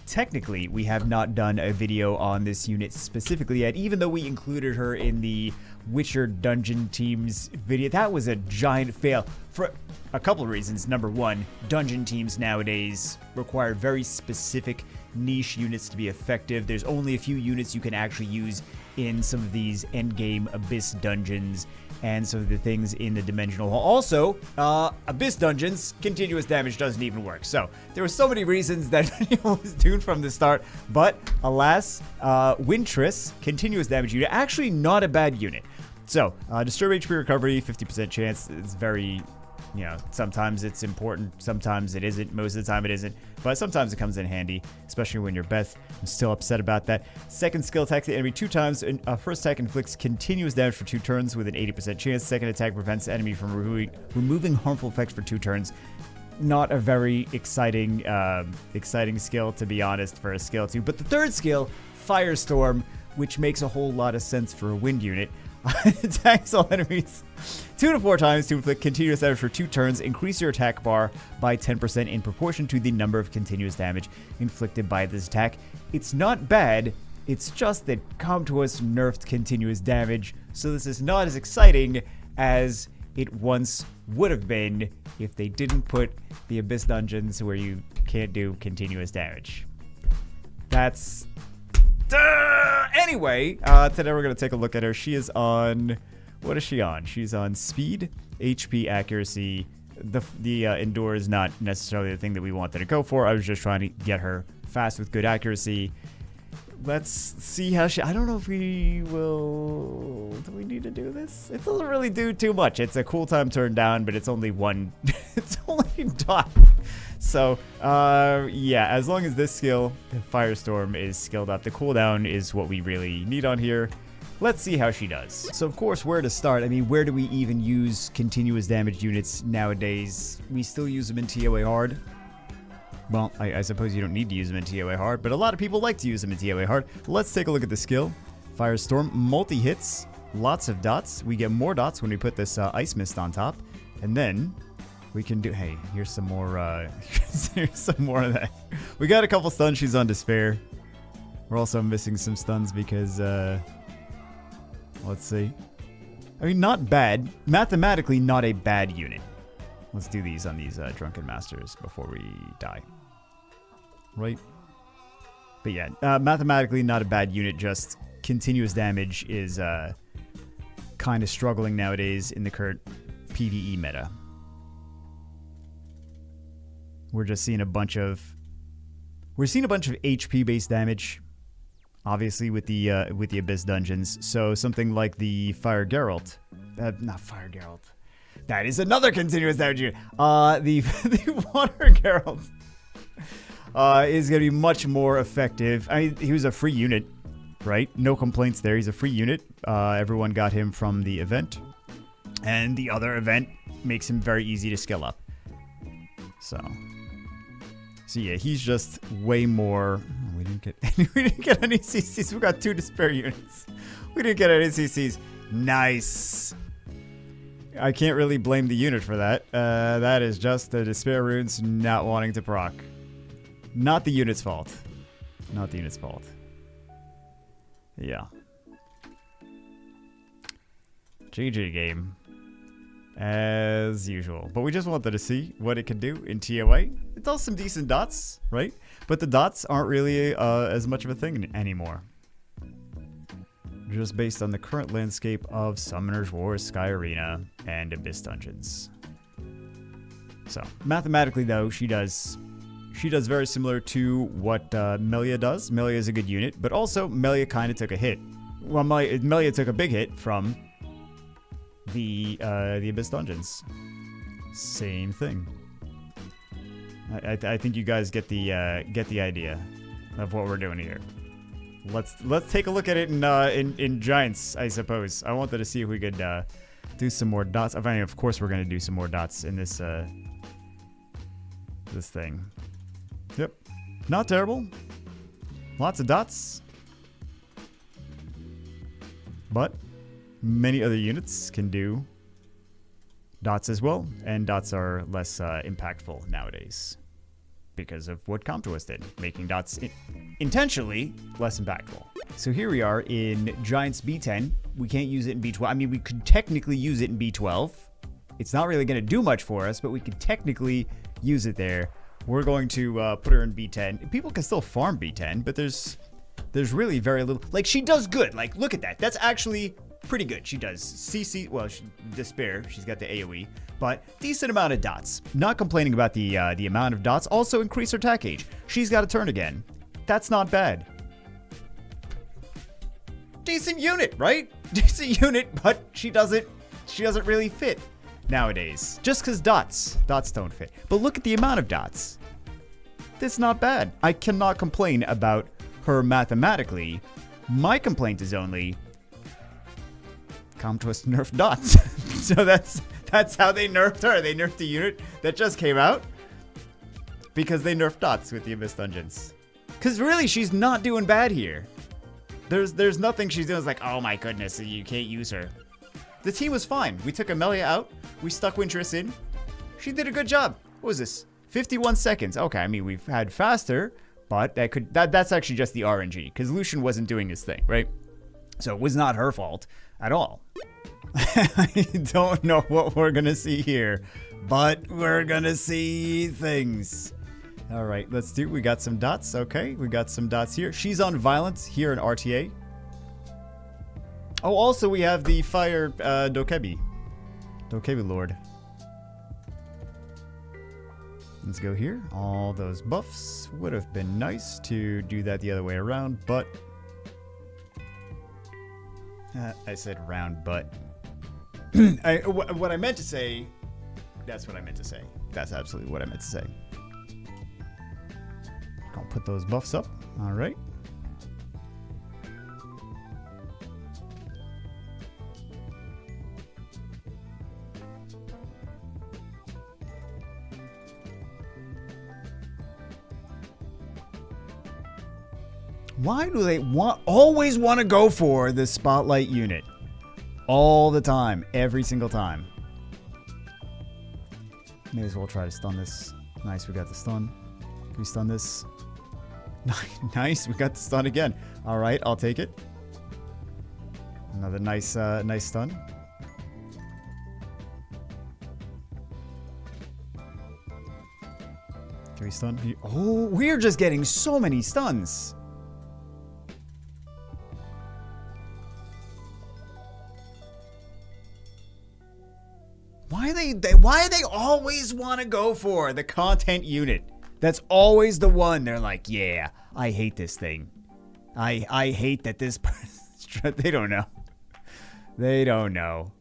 technically, we have not done a video on this unit specifically yet, even though we included her in the Witcher Dungeon Teams video. That was a giant fail for a couple of reasons. Number one, dungeon teams nowadays require very specific niche units to be effective. There's only a few units you can actually use in some of these endgame Abyss dungeons and some of the things in the Dimensional Hall. Also, Abyss dungeons, continuous damage doesn't even work. So there were so many reasons that video was doomed from the start, but alas, TRISS, continuous damage unit, actually not a bad unit. So, Disturb HP recovery, 50% chance. It's very, you know, sometimes it's important, sometimes it isn't, most of the time it isn't, but sometimes it comes in handy, especially when you're Beth. I'm still upset about that. Second skill attacks the enemy 2 times, and first attack inflicts continuous damage for 2 turns with an 80% chance. Second attack prevents the enemy from removing harmful effects for 2 turns. Not a very exciting skill, to be honest, for a skill 2. But the third skill, Firestorm, which makes a whole lot of sense for a wind unit. Attacks all enemies 2 to 4 times to inflict continuous damage for 2 turns. Increase your attack bar by 10% in proportion to the number of continuous damage inflicted by this attack. It's not bad, it's just that Comtois nerfed continuous damage, so this is not as exciting as it once would have been if they didn't put the Abyss dungeons where you can't do continuous damage. That's... Anyway, today we're going to take a look at her. She is on... What is she on? She's on speed, HP, accuracy. The endure is not necessarily the thing that we wanted to go for. I was just trying to get her fast with good accuracy. Let's see how she... I don't know if we will... Do we need to do this? It doesn't really do too much. It's a cool time turn down, but it's only one... it's only dot. So, yeah, as long as this skill, Firestorm, is skilled up, the cooldown is what we really need on here. Let's see how she does. So, of course, where to start? I mean, where do we even use continuous damage units nowadays? We still use them in TOA Hard. Well, I suppose you don't need to use them in TOA Hard, but a lot of people like to use them in TOA Hard. Let's take a look at the skill. Firestorm, multi-hits, lots of dots. We get more dots when we put this Ice Mist on top. And then... we can do... Hey, here's some more, here's some more of that. We got a couple stuns. She's on Despair. We're also missing some stuns because, let's see. I mean, not bad. Mathematically, not a bad unit. Let's do these on these Drunken Masters before we die. Right? But yeah, mathematically, not a bad unit. Just continuous damage is kind of struggling nowadays in the current PvE meta. We're just seeing a bunch of... We're seeing a bunch of HP-based damage, obviously, with the Abyss dungeons. So something like the Fire Geralt... not Fire Geralt. That is another continuous damage unit. The Water Geralt is going to be much more effective. I mean, he was a free unit, right? No complaints there. He's a free unit. Everyone got him from the event. And the other event makes him very easy to skill up. So yeah, he's just way more... We didn't get any CCs. We got 2 Despair units. We didn't get any CCs. Nice. I can't really blame the unit for that. That is just the Despair runes not wanting to proc. Not the unit's fault. Not the unit's fault. Yeah. GG game. As usual. But we just wanted to see what it can do in TOA. It does some decent dots, right? But the dots aren't really as much of a thing anymore. Just based on the current landscape of Summoner's Wars, Sky Arena, and Abyss Dungeons. So, mathematically though, she does very similar to what Melia does. Melia is a good unit, but also Melia kind of took a hit. Well, Melia took a big hit from the Abyss Dungeons. Same thing. I think you guys get the idea of what we're doing here. Let's take a look at it in Giants, I suppose. I wanted to see if we could do some more dots. I mean, of course, we're gonna do some more dots in this this thing. Yep, not terrible. Lots of dots, but many other units can do dots as well, and dots are less impactful nowadays. because of what Comtois did, making dots intentionally less impactful. So here we are in Giants B10. We can't use it in B12. I mean, we could technically use it in B12. It's not really going to do much for us, but we could technically use it there. We're going to put her in B10. People can still farm B10, but there's really very little. Like, she does good. Like, look at that. That's actually pretty good. She does CC, well, Despair. She's got the AoE, but decent amount of dots. Not complaining about the amount of dots. Also increase her attack gauge. She's got a turn again. That's not bad. Decent unit, right? Decent unit, but she doesn't really fit nowadays. Just because dots don't fit. But look at the amount of dots. That's not bad. I cannot complain about her mathematically. My complaint is only Comtois nerfed dots. So that's how they nerfed her. They nerfed the unit that just came out because they nerfed dots with the Abyss Dungeons. Because really, she's not doing bad here. There's nothing she's doing. It's like, oh my goodness, you can't use her. The team was fine. We took Amelia out. We stuck Wintress in. She did a good job. What was this? 51 seconds. Okay, I mean, we've had faster, but that's actually just the RNG, because Lucian wasn't doing his thing, right? So it was not her fault at all. I don't know what we're gonna see here, but we're gonna see things. All right, we got some dots. Okay, we got some dots here. She's on Violence here in RTA. Oh, also we have the Fire Dokebi Lord. Let's go here. All those buffs. Would have been nice to do that the other way around, but... I said round, but... what I meant to say... That's what I meant to say. That's absolutely what I meant to say. Gonna put those buffs up. All right. Why do they always want to go for the spotlight unit? All the time. Every single time. May as well try to stun this. Nice, we got the stun. Can we stun this? Nice, we got the stun again. Alright, I'll take it. Another nice nice stun. Can we stun? Oh, we're just getting so many stuns. Why do they always want to go for the content unit? That's always the one. They're like, yeah, I hate this thing. I hate that this person... They don't know. They don't know.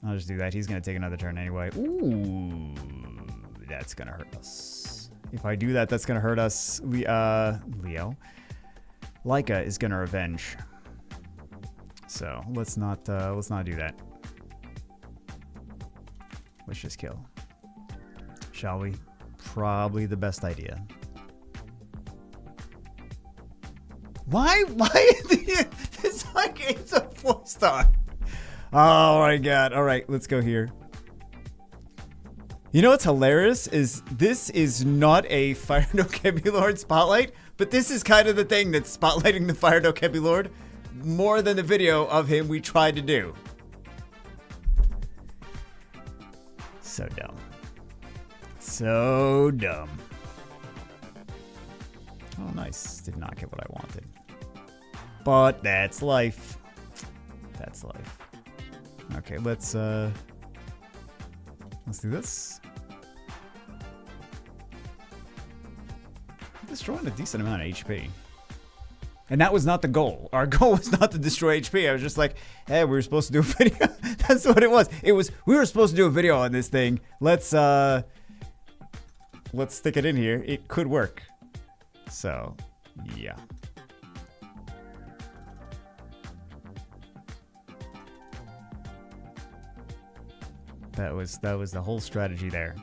I'll just do that. He's going to take another turn anyway. Ooh, that's going to hurt us. If I do that, that's going to hurt us. Leo. Leica is going to revenge. So let's not do that. Let's just kill. Shall we? Probably the best idea. Why? It's like it's a 4-star. Oh my god. All right, let's go here. You know what's hilarious is this is not a Fire Dokebi Lord spotlight, but this is kind of the thing that's spotlighting the Fire Dokebi Lord more than the video of him we tried to do. So dumb. So dumb. Oh, nice. Did not get what I wanted. But that's life. That's life. Okay, let's do this. Destroying a decent amount of HP. And that was not the goal. Our goal was not to destroy HP. I was just like, hey, we were supposed to do a video. That's what it was. It was, we were supposed to do a video on this thing. Let's stick it in here. It could work. So, yeah. That was the whole strategy there.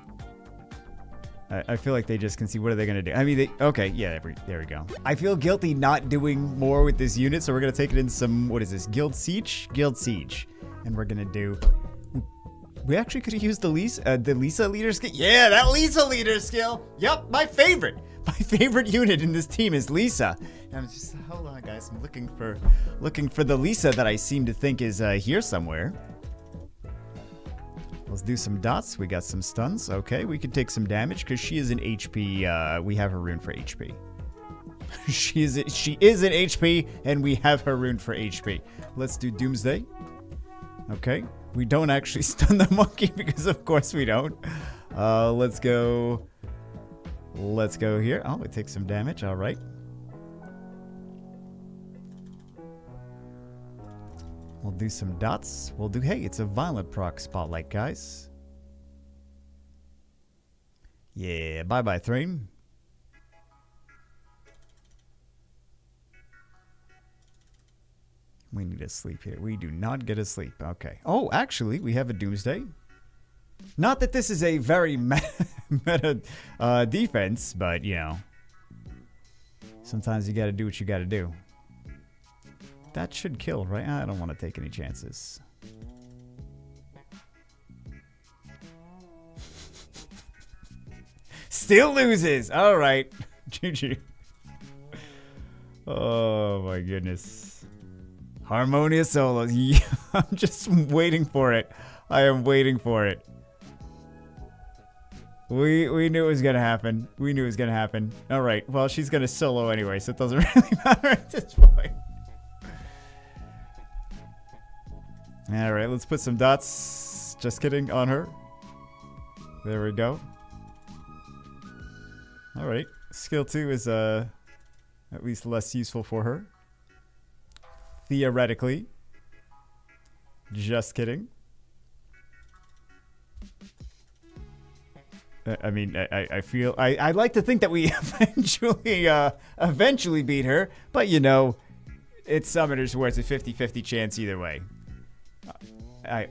I feel like they just can see what are they gonna do. I mean, okay, yeah, there we go. I feel guilty not doing more with this unit, so we're gonna take it in some, what is this, Guild Siege? Guild Siege. And we're gonna do We actually could have used the Lisa leader skill. Yeah, that Lisa leader skill. Yup, my favorite. My favorite unit in this team is Lisa. And I'm just, hold on, guys. I'm looking for the Lisa that I seem to think is here somewhere. Let's do some dots. We got some stuns. Okay, we can take some damage because she is an HP. We have her rune for HP. she is an HP, and we have her rune for HP. Let's do Doomsday. Okay, we don't actually stun the monkey because of course we don't. Let's go here. Oh, it takes some damage. All right. We'll do some dots. We'll do, hey, it's a violent proc spotlight, guys. Yeah, bye-bye, Thrain. We need to sleep here. We do not get a sleep. Okay. Oh, actually, we have a Doomsday. Not that this is a very meta defense, but, you know. Sometimes you gotta do what you gotta do. That should kill, right? I don't want to take any chances. Still loses. All right. GG. Oh, my goodness. Harmonious solos. Yeah, I'm just waiting for it. I am waiting for it. We knew it was going to happen. We knew it was going to happen. All right. Well, she's going to solo anyway, so it doesn't really matter at this point. All right, let's put some dots. Just kidding, on her. There we go. All right, skill 2 is at least less useful for her. Theoretically. Just kidding. I mean, I feel I like to think that we eventually beat her, but you know, it's summoners where it's a 50-50 chance either way.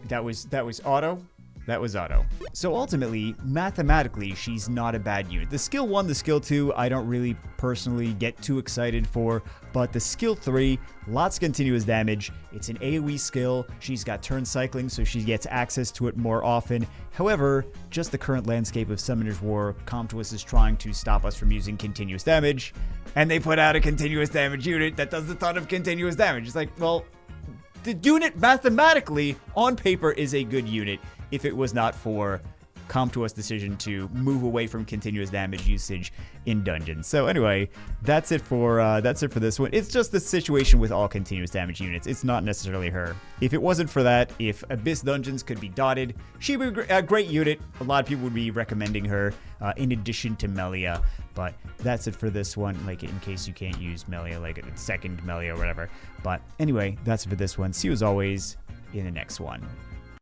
That was auto. That was auto. So ultimately, mathematically, she's not a bad unit. The skill 1, the skill 2, I don't really personally get too excited for, but the skill 3, lots of continuous damage. It's an AoE skill. She's got turn cycling, so she gets access to it more often. However, just the current landscape of Summoner's War, Comtuous is trying to stop us from using continuous damage, and they put out a continuous damage unit that does a ton of continuous damage. It's like, well, the unit mathematically, on paper, is a good unit if it was not for Comtuous' decision to move away from continuous damage usage in dungeons. So anyway, that's it for this one. It's just the situation with all continuous damage units. It's not necessarily her. If it wasn't for that, if Abyss Dungeons could be dotted, she'd be a great unit. A lot of people would be recommending her in addition to Melia. But that's it for this one, like in case you can't use Melia, like a second Melia or whatever. But anyway, that's it for this one. See you as always in the next one.